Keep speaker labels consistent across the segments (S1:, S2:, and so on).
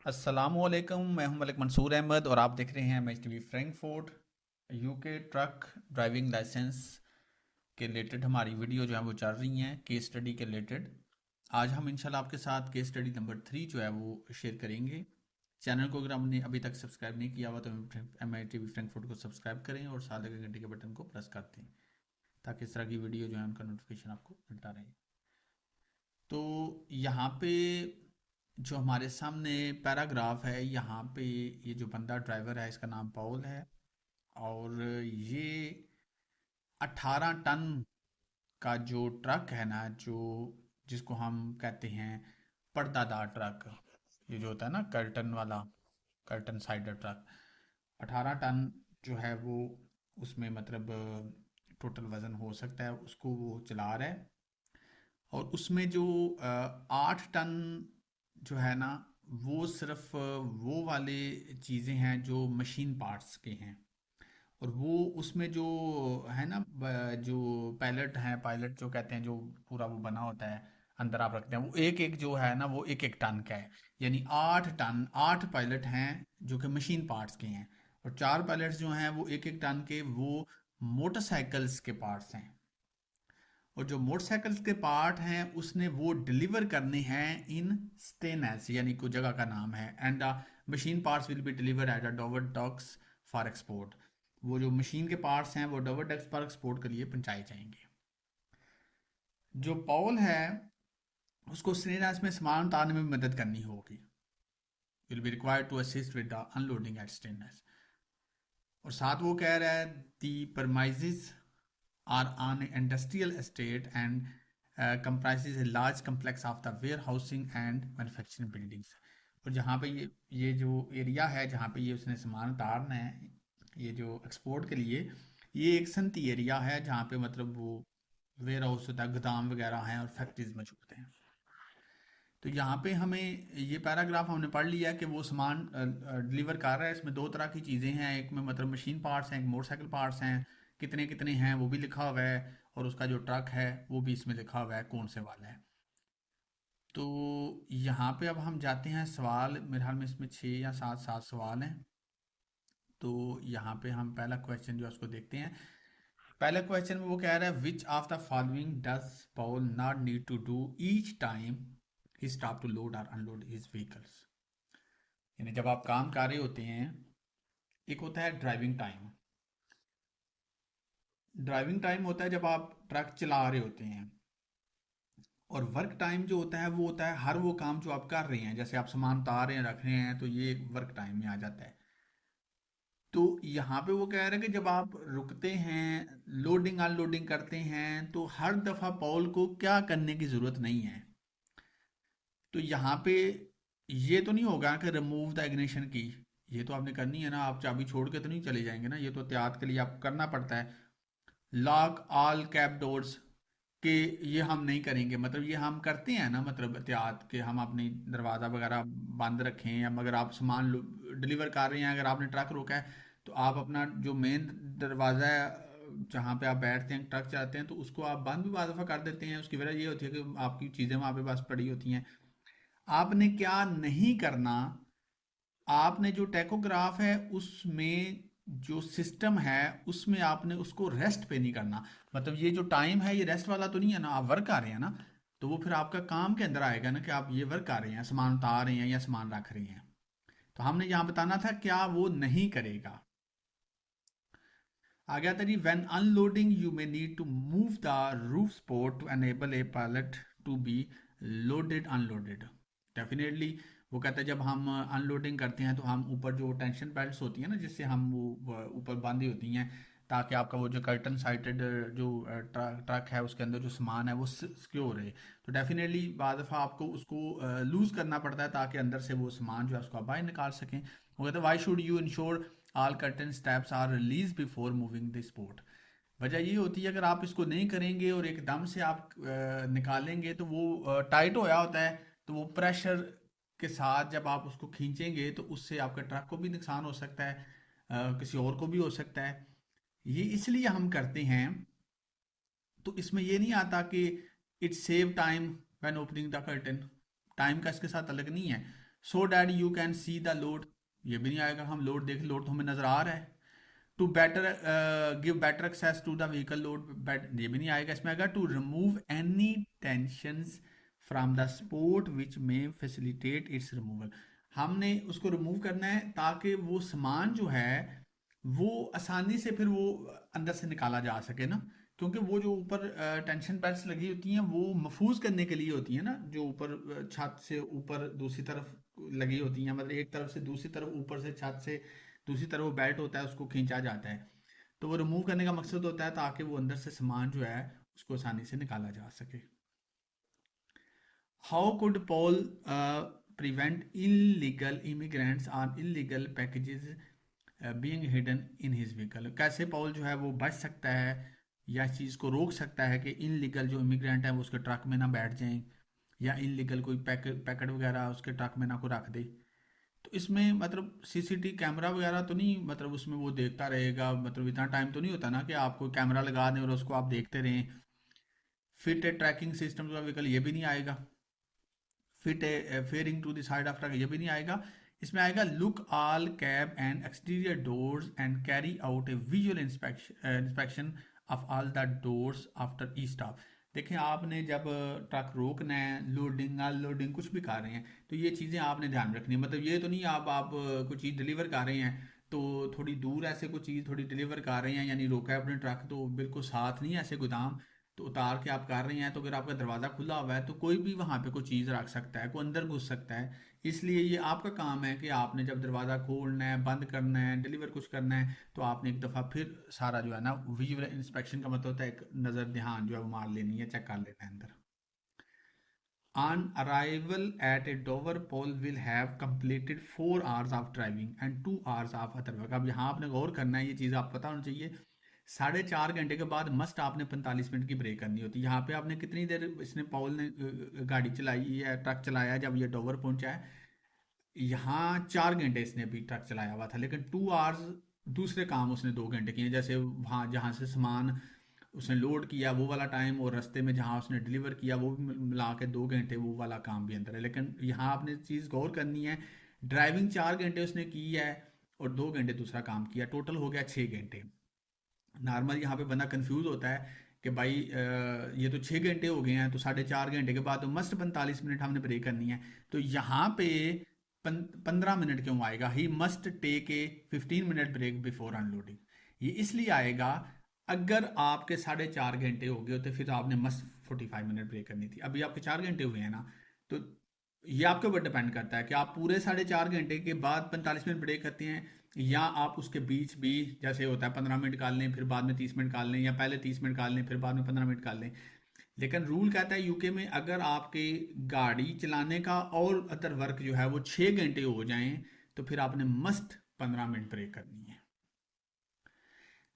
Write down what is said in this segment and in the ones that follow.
S1: अस्सलामुअलैकुम, मैं हूं मलिक मंसूर अहमद और आप देख रहे हैं MH TV Frankfurt. UK truck driving licence के रिलेटेड हमारी वीडियो जो है वो चल रही हैं, केस स्टडी के रिलेटेड। आज हम इंशाल्लाह आपके साथ केस स्टडी नंबर 3 जो है वो शेयर करेंगे। चैनल को अगर आपने अभी तक सब्सक्राइब नहीं किया हुआ तो एमएच टीवी फ्रैंकफर्ट को सब्सक्राइब करें और साथ लगे घंटे के बटन को प्रेस कर दें ताकि इस तरह की वीडियो जो है उनका नोटिफिकेशन आपको मिलता रहे। तो यहाँ पे जो हमारे सामने पैराग्राफ है, यहाँ पे ये जो बंदा ड्राइवर है इसका नाम पॉल है और ये 18 टन का जो ट्रक है ना, जो जिसको हम कहते हैं पर्दादार ट्रक, ये जो होता है ना कर्टन वाला, कर्टन साइडर ट्रक, 18 टन जो है वो उसमें मतलब टोटल वजन हो सकता है, उसको वो चला रहा है। और उसमें जो 8 टन जो है ना, वो सिर्फ वो वाले चीज़ें हैं जो मशीन पार्ट्स के हैं। और वो उसमें जो है ना, जो पायलट हैं, पायलट जो कहते हैं, जो पूरा वो बना होता है अंदर आप रखते हैं, वो एक एक जो है ना वो एक एक टन का है। यानी 8 टन, 8 पायलट हैं जो कि मशीन पार्ट्स के हैं। और 4 पायलट्स जो हैं वो एक एक टन के, वो मोटरसाइकिल्स के पार्ट्स हैं। और जो मोटरसाइकिल्स के पार्ट हैं उसने वो डिलीवर करने हैं इन स्टेनस, यानी कोई जगह का नाम है। And machine parts will be delivered at a Dover docks for export. वो जो मशीन के पार्ट्स हैं वो डोवर डॉक्स फॉर एक्सपोर्ट के लिए पहुंचाए जाएंगे। जो पॉल है उसको स्टेनस में सामान उतारने में मदद करनी होगी। Will be required to assist with the unloading at Staines. और साथ वो कह रहा है दी परमाइजेस are on an industrial estate and comprises a large complex of the warehousing and manufacturing buildings। और जहाँ पे ये जो एरिया है जहाँ पे ये उसने सामान उतारना है, ये जो एक्सपोर्ट के लिए, ये एक सनती एरिया है जहाँ पे मतलब वो वेयर हाउस होता है, गोदाम वगैरह हैं और फैक्ट्रीज मौजूद हैं। तो यहाँ पे हमें ये पैराग्राफ हमने पढ़ लिया कि वो सामान डिलीवर कर रहा है। इसमें दो तरह की चीज़ें हैं, एक में मतलब मशीन पार्ट्स हैं, एक मोटरसाइकिल पार्ट्स हैं। कितने कितने हैं वो भी लिखा हुआ है और उसका जो ट्रक है वो भी इसमें लिखा हुआ है कौन से वाला है। तो यहाँ पे अब हम जाते हैं सवाल, मेरे ख्याल में इसमें 6 या 7 सवाल हैं। तो यहाँ पे हम पहला क्वेश्चन जो है उसको देखते हैं। पहला क्वेश्चन में वो कह रहा है which of the following does Paul not need to do each time he stop to load और अनलोड हिज व्हीकल्स। यानी जब आप काम कर रहे होते हैं, एक होता है ड्राइविंग टाइम। ड्राइविंग टाइम होता है जब आप ट्रक चला रहे होते हैं। और वर्क टाइम जो होता है वो होता है हर वो काम जो आप कर रहे हैं, जैसे आप सामान उतार रहे हैं, रख रहे हैं, तो ये वर्क टाइम में आ जाता है। तो यहाँ पे वो कह रहे हैं कि जब आप रुकते हैं, लोडिंग अनलोडिंग करते हैं, तो हर दफ़ा पॉल को क्या करने की ज़रूरत नहीं है। तो यहाँ पे ये तो नहीं होगा कि रिमूव द इग्निशन की, ये तो आपने करनी है ना, आप चाबी छोड़ के तो नहीं चले जाएंगे ना, ये तो एहतियात के लिए आपको करना पड़ता है। लॉक ऑल कैब डोर्स के, ये हम नहीं करेंगे, मतलब ये हम करते हैं ना, मतलब एहतियात के हम अपनी दरवाज़ा वगैरह बंद रखें। या अगर आप सामान डिलीवर कर रहे हैं, अगर आपने ट्रक रोका है, तो आप अपना जो मेन दरवाज़ा है जहाँ पे आप बैठते हैं, ट्रक चलाते हैं, तो उसको आप बंद भी बाद दफ़ा कर देते हैं। उसकी वजह ये होती है कि आपकी चीज़ें वहाँ पे बस पड़ी होती हैं। आपने क्या नहीं करना, आपने जो टैकोग्राफ है उसमें जो सिस्टम है उसमें आपने उसको रेस्ट पे नहीं करना। मतलब ये जो टाइम है ये रेस्ट वाला तो नहीं है ना, आप वर्क कर रहे हैं ना, तो वो फिर आपका काम के अंदर आएगा ना कि आप ये वर्क कर रहे हैं, सामान उतार रहे हैं या सामान रख रहे हैं। तो हमने यहाँ बताना था क्या वो नहीं करेगा। आ गया था जी, when unloading you may need to move the roof support to enable a pallet to be loaded unloaded. Definitely वो कहता है जब हम अनलोडिंग करते हैं तो हम ऊपर जो टेंशन बेल्ट्स होती हैं ना, जिससे हम वो ऊपर बांधी होती हैं ताकि आपका वो जो कर्टन साइटेड जो ट्रक है उसके अंदर जो सामान है वो सिक्योर रहे। तो डेफिनेटली बाद दफ़ा आपको उसको लूज़ करना पड़ता है ताकि अंदर से वो सामान जो है उसको आप बाहर निकाल सकें। वो कहते हैं why should you ensure all curtain steps are release before moving the sport. वजह ये होती है अगर आप इसको नहीं करेंगे और एकदम से आप निकालेंगे तो वो टाइट होया होता है, तो वो प्रेशर के साथ जब आप उसको खींचेंगे तो उससे आपके ट्रक को भी नुकसान हो सकता है, किसी और को भी हो सकता है। ये इसलिए हम करते हैं। तो इसमें ये नहीं आता कि it save time when opening the curtain, time का इसके साथ अलग नहीं है। So that you can see the load, ये भी नहीं आएगा, हम लोड देख, लोड तो हमें नज़र आ रहा है। To better give better access to the vehicle load, ये भी नहीं आएगा। इसमें आएगा to remove any tensions from the sport which may facilitate it's removal, हमने उसको रिमूव करना है ताकि वो सामान जो है वो आसानी से फिर वो अंदर से निकाला जा सके ना, क्योंकि वो जो ऊपर टेंशन बेल्ट्स लगी होती हैं वो महफूज करने के लिए होती हैं ना, जो ऊपर छत से ऊपर दूसरी तरफ लगी होती हैं, मतलब एक तरफ से दूसरी तरफ, ऊपर से छत से दूसरी तरफ वो बेल्ट होता है, उसको खींचा जाता है। तो वो रिमूव करने का मकसद होता है ताकि वो अंदर से सामान जो है उसको आसानी से निकाला जा सके। How could Paul prevent illegal immigrants और illegal packages being hidden in his vehicle, कैसे पॉल जो है वो बच सकता है या इस चीज़ को रोक सकता है कि इनलीगल जो इमिग्रेंट है वो उसके ट्रक में ना बैठ जाएं, या इनलीगल कोई पैकेट वगैरह उसके ट्रक में ना को रख दे। तो इसमें मतलब सीसीटीवी कैमरा वगैरह तो नहीं, मतलब उसमें वो देखता रहेगा, मतलब इतना टाइम तो नहीं होता ना कि आपको कैमरा लगा दें और उसको आप देखते रहें। फिट ए ट्रैकिंग सिस्टम का व्हीकल, ये भी नहीं आएगा। Fit a fairing to the side of truck, ये भी नहीं आएगा। इसमें आएगा look all cab and exterior doors and carry out a visual inspection of all the doors after each stop. देखें, आपने जब ट्रक रोकना है, लोडिंग अनलोडिंग कुछ भी कर रहे हैं, तो ये चीज़ें आपने ध्यान रखनी है। मतलब ये तो नहीं आप कोई चीज़ डिलीवर कर रहे हैं तो थोड़ी दूर ऐसे कोई चीज़ थोड़ी डिलीवर कर रहे हैं, यानी रोका है अपने ट्रक तो बिल्कुल साथ नहीं है ऐसे गोदाम, तो उतार के आप कर रहे हैं, तो अगर आपका दरवाज़ा खुला हुआ है तो कोई भी वहाँ पे कोई चीज़ रख सकता है, कोई अंदर घुस सकता है। इसलिए ये आपका काम है कि आपने जब दरवाज़ा खोलना है, बंद करना है, डिलीवर कुछ करना है, तो आपने एक दफ़ा फिर सारा जो है ना, विजुअल इंस्पेक्शन का मतलब होता है एक नज़र ध्यान जो है वो मार लेनी है, चेक कर लेना है अंदर। On arrival at a Dover, Paul will have completed 4 hours of driving and 2 hours of other work। अब यहाँ आपने गौर करना है, ये चीज़ आप पता होना चाहिए। 4.5 घंटे के बाद मस्ट आपने 45 मिनट की ब्रेक करनी होती है। यहाँ पे आपने कितनी देर इसने पॉल ने गाड़ी चलाई है, ट्रक चलाया है जब ये डोवर पहुंचा है? यहाँ 4 घंटे इसने भी ट्रक चलाया हुआ था, लेकिन 2 आवर्स दूसरे काम उसने 2 घंटे किए, जैसे वहाँ जहाँ से सामान उसने लोड किया वो वाला टाइम, और रास्ते में जहाँ उसने डिलीवर किया वो भी मिला के 2 घंटे, वो वाला काम भी अंदर है। लेकिन यहाँ आपने चीज़ गौर करनी है, ड्राइविंग 4 घंटे उसने की है और 2 घंटे दूसरा काम किया, टोटल हो गया 6 घंटे। नॉर्मल यहाँ पे बंदा कंफ्यूज होता है कि भाई ये तो 6 घंटे हो गए हैं, तो 4.5 घंटे के बाद तो मस्ट 45 मिनट हमने ब्रेक करनी है। तो यहाँ पे 15 मिनट क्यों आएगा? He must take a 15 minute break before unloading. ये इसलिए आएगा, अगर आपके 4.5 घंटे हो गए होते फिर आपने मस्ट 45 मिनट ब्रेक करनी थी। अभी आपके 4 घंटे हुए हैं ना, तो ये आपके ऊपर डिपेंड करता है कि आप पूरे 4.5 घंटे के बाद 45 मिनट ब्रेक करते हैं, या आप उसके बीच भी, जैसे होता है 15 मिनट निकाल लें फिर बाद में 30 मिनट निकाल लें, या पहले 30 मिनट निकाल लें फिर बाद में 15 मिनट निकाल लें। लेकिन रूल कहता है यूके में, अगर आपके गाड़ी चलाने का और अदर वर्क जो है वो 6 घंटे हो जाएं तो फिर आपने मस्ट 15 मिनट ब्रेक करनी है।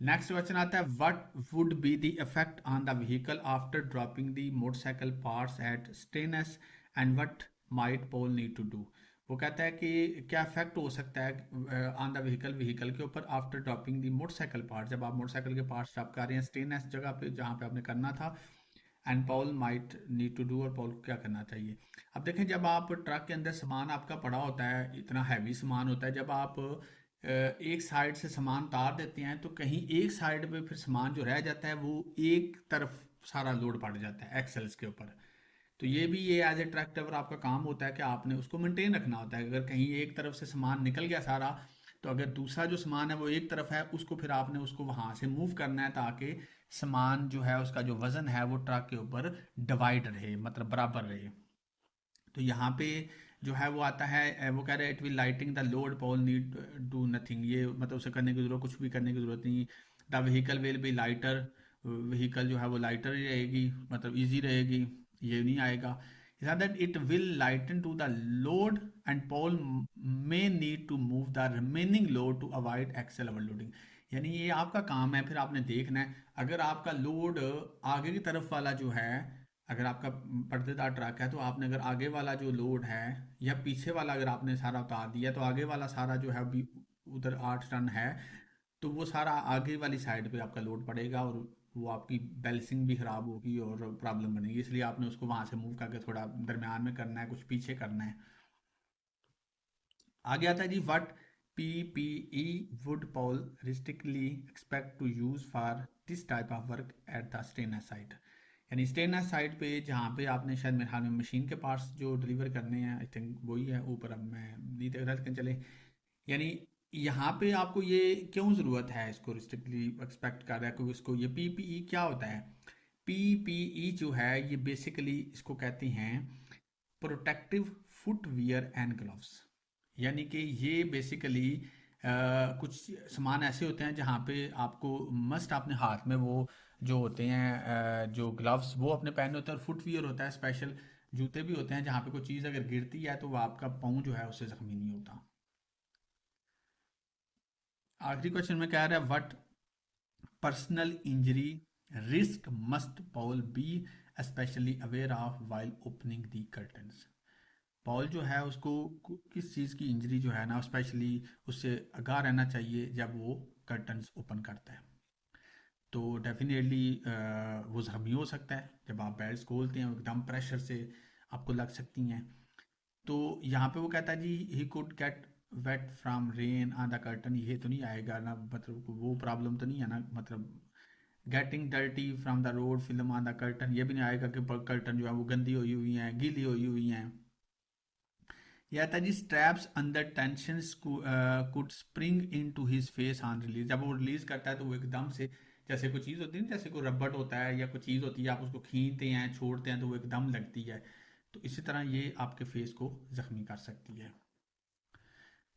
S1: नेक्स्ट क्वेश्चन आता है, what would be the effect on the vehicle after dropping the motorcycle parts at Staines and what might Paul need to do. वो कहता है कि क्या इफेक्ट हो सकता है ऑन द व्हीकल, व्हीकल के ऊपर, after dropping the motorcycle part, जब आप मोटरसाइकिल के पार्ट्स ड्रॉप कर रहे हैं स्टेनस जगह पे जहाँ पे आपने करना था, and Paul might need to do, और पॉल को क्या करना चाहिए। अब देखें, जब आप ट्रक के अंदर सामान आपका पड़ा होता है, इतना हैवी सामान होता है, जब आप एक साइड से सामान उतार देते हैं तो कहीं एक साइड पे फिर सामान जो रह जाता है वो एक तरफ सारा लोड पड़ जाता है एक्सेल्स के ऊपर। तो ये एज ए ट्रक ड्राइवर आपका काम होता है कि आपने उसको मेंटेन रखना होता है। अगर कहीं एक तरफ से सामान निकल गया सारा, तो अगर दूसरा जो सामान है वो एक तरफ है, उसको फिर आपने उसको वहां से मूव करना है ताकि सामान जो है उसका जो वजन है वो ट्रक के ऊपर डिवाइड रहे, मतलब बराबर रहे। तो यहाँ पे जो है वो आता है, वो कह रहे हैं it will lighting the load Paul need do nothing, ये मतलब उसे करने की जरूरत, कुछ भी करने की जरूरत नहीं। The vehicle will be lighter, vehicle जो है वो लाइटर ही रहेगी, मतलब इजी रहेगी, ये नहीं आएगा। That it will lighten to the load and Paul may need to move the remaining load to avoid axle overloading. यानी ये आपका काम है, फिर आपने देखना है अगर आपका लोड आगे की तरफ वाला जो है, अगर आपका पर्देदार ट्रक है तो आपने अगर आगे वाला जो लोड है या पीछे वाला अगर आपने सारा उतार दिया, तो आगे वाला सारा जो है अभी उधर 8 टन है, तो वो सारा आगे वाली साइड पे आपका लोड पड़ेगा और वो आपकी बैलेंसिंग भी खराब होगी और प्रॉब्लम बनेगी। इसलिए आपने उसको वहां से मूव करके थोड़ा दरमियान में करना है, कुछ पीछे करना है। आगे आता है जी, what PPE would Paul restrictly expect to use for this type of work at the stainless site. यानी स्टेनलेस साइट पे जहाँ पे आपने शायद मेरे ख्याल में मशीन के पार्ट्स जो डिलीवर करने हैं, आई थिंक वही है ऊपर, अब मैं नहीं देख रहा, लेकिन चले। यानी यहाँ पे आपको ये क्यों ज़रूरत है, इसको रिस्ट्रिक्टली एक्सपेक्ट कर रहा है, क्योंकि इसको ये PPE क्या होता है। PPE जो है ये बेसिकली इसको कहते हैं प्रोटेक्टिव फुटवियर एंड ग्लव्स। यानी कि ये बेसिकली कुछ सामान ऐसे होते हैं जहाँ पे आपको मस्ट अपने हाथ में वो जो होते हैं जो ग्लव्स वो अपने पहने होते हैं, और फुटवियर होता है स्पेशल जूते भी होते हैं जहाँ पे कोई चीज़ अगर गिरती है तो वो आपका पाँव जो है उससे जख्मी नहीं होता। आखिरी क्वेश्चन में कह रहा है, what personal injury risk must Paul be specially aware of while opening the curtains. Paul जो है उसको किस चीज़ की इंजरी जो है ना स्पेशली उससे आगाह रहना चाहिए जब वो कर्टन्स ओपन करता है। तो डेफिनेटली वो ज़ख्मी हो सकता है, जब आप बेल्ट खोलते हैं एकदम प्रेशर से आपको लग सकती हैं। तो यहाँ पे वो कहता है जी, he could get wet from rain on the curtain, ये तो नहीं आएगा ना, मतलब वो प्रॉब्लम तो नहीं है ना, मतलब getting dirty from the road film on the curtain, ये भी नहीं आएगा कि कर्टन जो है वो गंदी हुई हुई हैं, गीली हुई हैं। यह था जी, straps under tension could spring into his face on release. जब वो रिलीज करता है तो वो एकदम से, जैसे कोई चीज़ होती है ना, जैसे कोई रबड़ होता है या कोई चीज़ होती है, आप उसको खींचते हैं छोड़ते हैं तो वो एकदम लगती है, तो इसी तरह ये आपके फेस को जख्मी कर सकती है।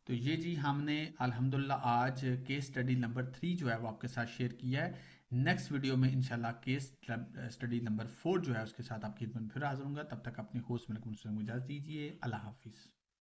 S1: तो ये जी हमने अल्हम्दुलिल्लाह आज केस स्टडी नंबर 3 जो है वो आपके साथ शेयर किया है। नेक्स्ट वीडियो में इंशाल्लाह केस स्टडी नंबर 4 जो है उसके साथ आपकी खिदमत में फिर हाजिर होऊंगा। तब तक अपने होस्ट में इजाज़त दीजिए। अल्लाह हाफिज़।